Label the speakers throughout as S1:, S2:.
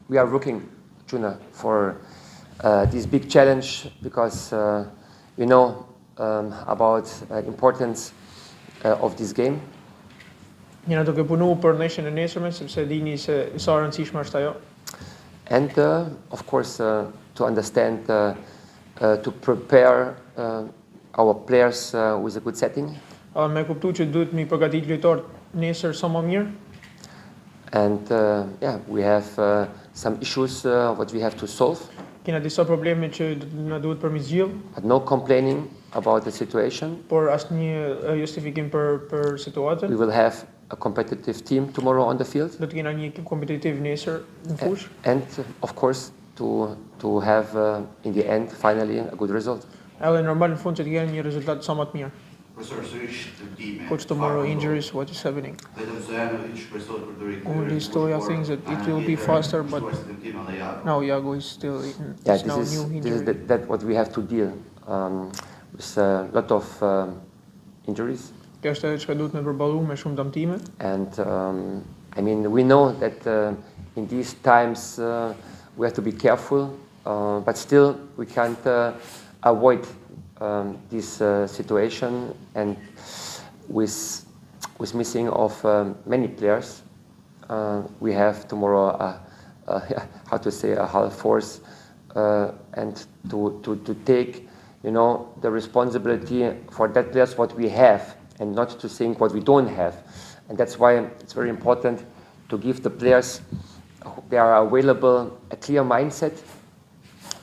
S1: we are looking, Juna, for this big challenge because we know about importance of this game.
S2: Jena duke punu për nesër e nesërme sepse dini se sa e rëndësishme është ajo.
S1: And of course to understand to prepare our players with a good setting.
S2: Me kuptu që duhet mi përgatit lojtarët nesër sa më mirë.
S1: And yeah, we have some issues what we have to solve.
S2: Kena disa probleme që na duhet përmirësjell.
S1: But no complaining about the situation.
S2: Por asnjë justifikim për situatën.
S1: We will have a competitive team tomorrow on the field.
S2: Do të kena një ekip kompetitiv nesër në fushë.
S1: And of course to have in the end finally a good result.
S2: Edhe normal në fund që të kemi një rezultat sa më të mirë. Coach, tomorrow injuries, what is happening? Only Stoya thinks that it will be faster, but now Iago is still in.
S1: Yeah, this is that what we have to deal with a lot of injuries.
S2: Kjo është edhe çka duhet me përballu me shumë dëmtime.
S1: And I mean, we know that in these times we have to be careful, but still we can't avoid this situation, and with missing of many players, we have tomorrow how to say a half force, and to take, you know, the responsibility for that players what we have, and not to think what we don't have. And that's why it's very important to give the players they are available a clear mindset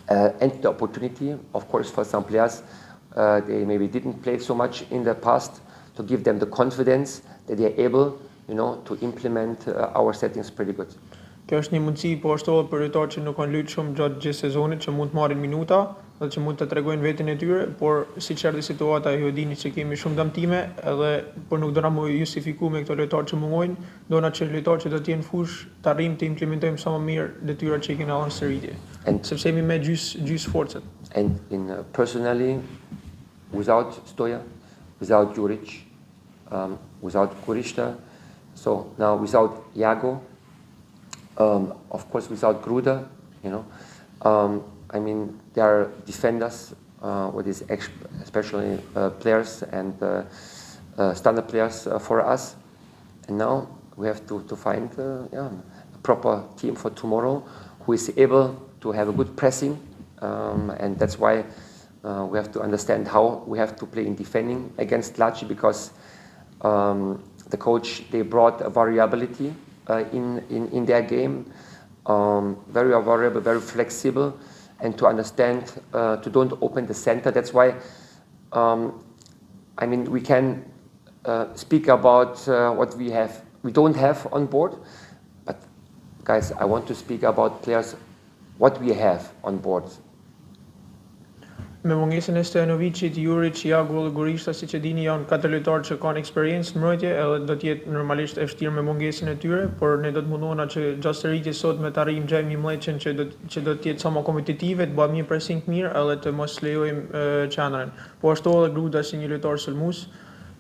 S1: and the opportunity, of course, for some players they maybe didn't play so much in the past, to give them the confidence that they are able, you know, to implement our settings pretty good.
S2: Kjo është një mundësi po ashtu për lojtarët që nuk kanë luajtur shumë gjatë gjithë sezonit, që mund të marrin minuta dhe që mund të tregojnë veten e tyre, por siç erdhi situata ju e dini që kemi shumë dëmtime, edhe por nuk do na më justifikuar me këto lojtarë që mungojnë, do na që lojtarët që do të jenë fush të arrijmë të implementojmë sa më mirë detyrat që kemi dhënë së rritje. Sepse jemi me gjys forcat.
S1: And in personally, without Stoja, without Juric, without Kurista, so now without Iago, of course without Gruda, you know, I mean they are defenders, what is especially players and standard players for us, and now we have to find a proper team for tomorrow who is able to have a good pressing, and that's why we have to understand how we have to play in defending against Laci, because the coach, they brought a variability in their game, very variable, very flexible, and to understand to don't open the center. That's why I mean we can speak about what we don't have on board, but guys, I want to speak about players what we have on board.
S2: Me mungesën e Stojanovicit, Juric, Iago dhe Gurishta, siç e dini, janë 4 lojtarë që kanë eksperiencë në mbrojtje, edhe do të jetë normalisht e vështirë me mungesën e tyre, por ne do të mundohena që gjatë së rritjes sot me të arrijmë gjejmë një mleçën që do të jetë sa më kompetitive, të bëjmë një pressing të mirë edhe të mos lejojmë qendrën. Po ashtu edhe Gruda si një lojtar sulmues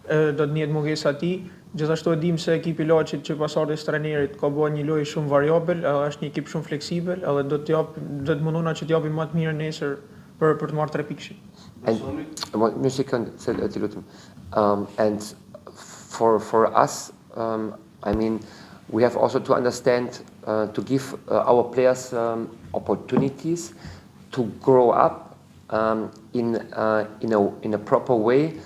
S2: do të njihet mungesa e tij. Gjithashtu e dim se ekipi i Laçit që pas ardhes trajnerit ka bërë një lojë shumë variabel, është një ekip shumë fleksibël, edhe do të mundohena që të japim më të mirë nesër për të marrë 3 pikë.
S1: And for us, I mean, we have also to understand to give our players opportunities to grow up in a proper way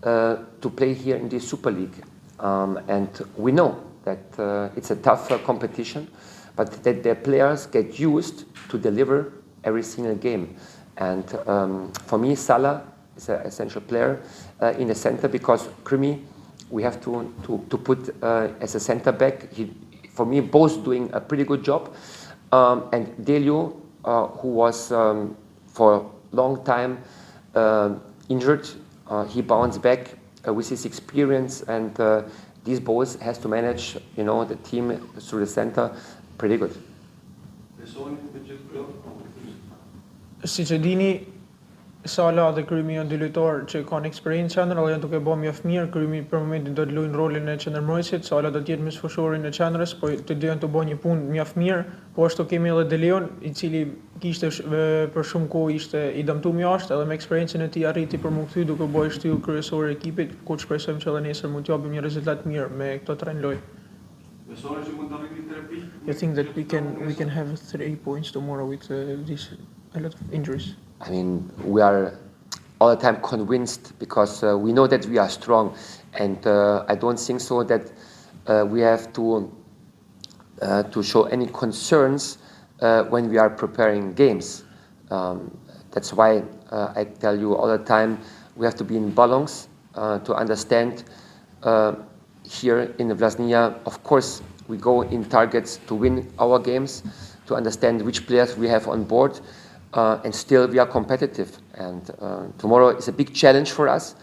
S1: to play here in the Super League. And we know that it's a tough competition, but that their players get used to deliver every single game. And for me, Salah is an essential player in the center, because Krimi, we have to put as a center back. For me, both doing a pretty good job. And Delio, who was for a long time injured, he bounced back with his experience, and these boys has to manage, you know, the team through the center pretty good.
S2: Siç e dini, Sala dhe krymi janë dy lojtarë që kanë eksperiencë qendër, dhe janë duke bërë mjaft mirë. Krymi për momentin do të luajnë rolin e qendërmbrojtësit, Sala do të jetë midisfushorin e qendrës, po të dy janë të bëjnë një punë mjaft mirë. Po ashtu kemi edhe De Leon, i cili kishte për shumë kohë ishte i dëmtuar jashtë, edhe me eksperiencën e tij arriti për mu kthy duke bërë shtyllë kryesor e ekipit, ku shpresojmë që edhe nesër mund të japim një rezultat mirë me këto 3 lojë. You think that we can have 3 points tomorrow with a lot of injuries?
S1: I mean, we are all the time convinced because we know that we are strong, and I don't think so that we have to show any concerns when we are preparing games. That's why I tell you all the time we have to be in balance to understand here in Vllaznia. Of course, we go in targets to win our games, to understand which players we have on board. And still we are competitive, and tomorrow is a big challenge for us,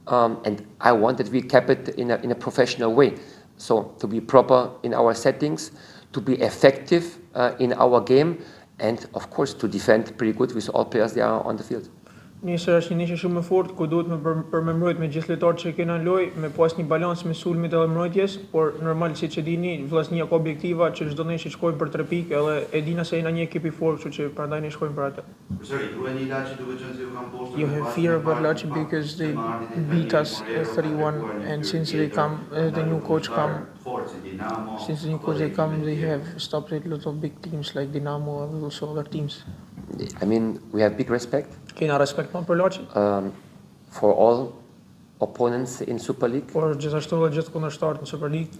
S1: and I want that we keep it in a professional way, so to be proper in our settings, to be effective in our game, and of course to defend pretty good with all players that are on the field.
S2: Nesër është një nishe shumë e fortë ku duhet me përmembrojt me gjithë lojtarët që kena në lojë, me pas një balans me sulmit edhe mbrojtjes, por normal siç e dini, Vllaznia ka objektiva që çdo nesh shkojmë për 3 pikë, edhe e dina se jena një ekip I fortë, kështu që prandaj ne shkojmë për atë. You have fear about Laci because they beat us 3-1, and since they come, the new coach come. Since the new coach they come, they have stopped a lot of big teams like Dinamo and also other teams.
S1: I mean, we have big respect.
S2: Kena respekt për Laci.
S1: For all opponents in Super League.
S2: Por gjithashtu edhe gjithë kundërshtarët në Super League.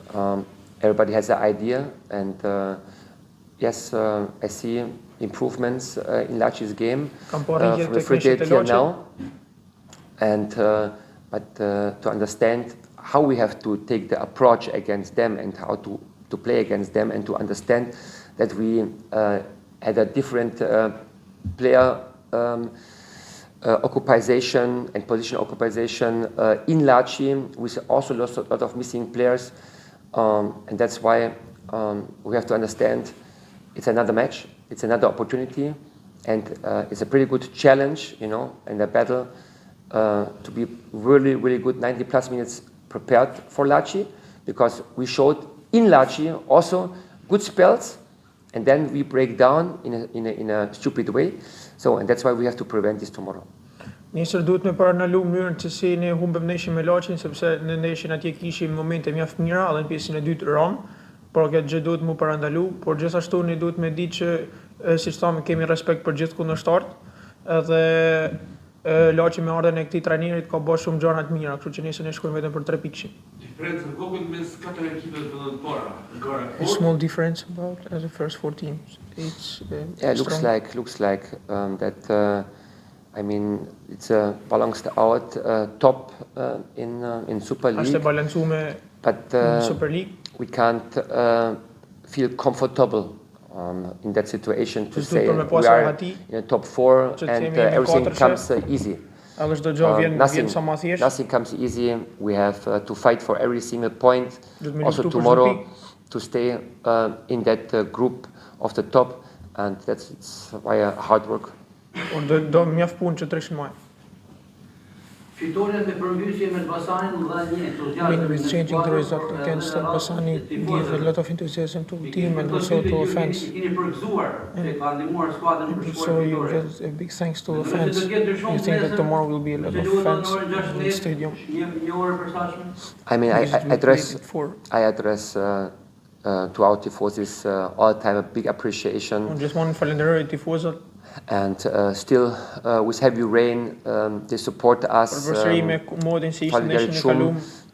S1: Everybody has an idea, and yes, I see improvements in Laci's game from the free date here now. And but to understand how we have to take the approach against them and how to play against them, and to understand that we had a different player occupation and position occupation in Laci. We also lost a lot of missing players, and that's why we have to understand it's another match, it's another opportunity, and it's a pretty good challenge, you know, and a battle to be really, really good 90 plus minutes prepared for Laci, because we showed in Laci also good spells, and then we break down in a stupid way. So, and that's why we have to prevent this tomorrow.
S2: Nesër duhet me paranalu mënyrën se si ne humbëm neshin me Lacin, sepse në neshin atje kishim momente mjaft mira, edhe në pjesën e dytë ram, por këtë gjë duhet mu parandalu, por gjithashtu ne duhet me ditë që siç thamë kemi respekt për gjithë kundërshtarët, edhe Laci me ardhen e këtij trajnerit ka bërë shumë gjëra të mira, kështu që nesër ne shkojmë vetëm për 3 pikë. A small difference about the first 4 teams. It's
S1: yeah, looks like that. I mean, it's a balanced out top in Super League. But
S2: Super League.
S1: We can't feel comfortable in that situation to say we are in the top 4 and everything comes easy. Nothing comes easy. We have to fight for every single point. Also tomorrow to stay in that group of the top, and that's why hard work.
S2: Do mjaft punë që treshin më.
S3: Fitoria me përmbysje me Elbasanin dha një
S2: entuziazm. With changing the result against Elbasani give a lot of enthusiasm to the team and also to the fans. So you get a big thanks to the fans. You think that tomorrow will be a lot of fans in the stadium?
S1: I mean, I address to our tifosis all the time a big appreciation.
S2: Just one Faleminderit tifozët.
S1: And still with heavy rain they support us.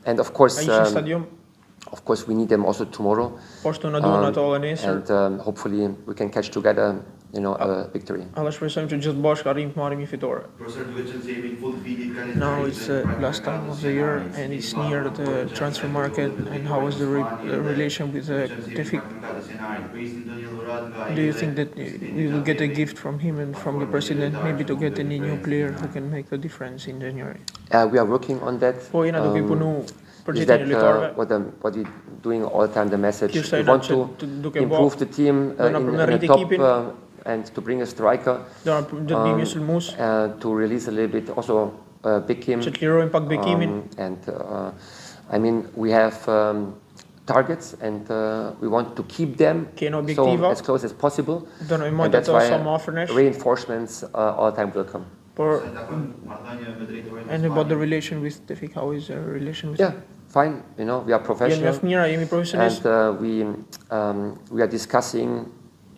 S1: And of course we need them also tomorrow. And hopefully we can catch together, you know, a victory.
S2: Now it's last time of the year and it's near the transfer market. And how was the relation with Tefik? Do you think that we will get a gift from him and from the president, maybe to get any new player who can make the difference in January?
S1: We are working on that. Is that what we're doing all the time, the message? We want to improve the team in the top and to bring a striker
S2: Do të bimi sulmues,
S1: to release a little bit also Bekim.
S2: që të lirojmë pak bekimin.
S1: And I mean, we have targets and we want to keep them
S2: Kena
S1: so
S2: objektiva.
S1: as close as possible.
S2: Dënoj
S1: And
S2: mojt
S1: that's
S2: ato sa më
S1: why
S2: afër nesh.
S1: reinforcements all the time will come.
S2: Por
S4: Marrëdhënia me drejtorin.
S2: and about the relation with Tefik, how is the relation with
S1: Yeah, fine. You know, we are
S2: Jemi
S1: professional.
S2: mjaft mira, jemi profesionistë.
S1: And we are discussing,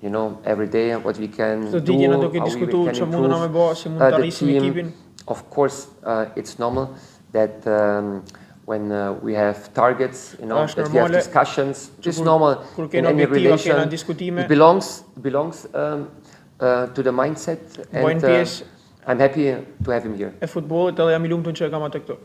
S1: you know, every day what we can
S2: Çdo
S1: do,
S2: ditë jena duke
S1: how we
S2: diskutuar
S1: can
S2: çfarë munduna me
S1: improve
S2: bë, si mund të
S1: the
S2: arrisim
S1: team.
S2: ekipin.
S1: Of course, it's normal that when we have targets, you know,
S2: Është
S1: that we have
S2: normale
S1: discussions. It's
S2: kur-
S1: normal
S2: kur
S1: in
S2: kena
S1: any
S2: objektiva, kena
S1: relation.
S2: diskutime.
S1: It belongs to the mindset,
S2: Bojnë
S1: and
S2: pjesë
S1: I'm happy to have him here.
S2: e futbollit edhe jam I lumtur që e kam atë këtu.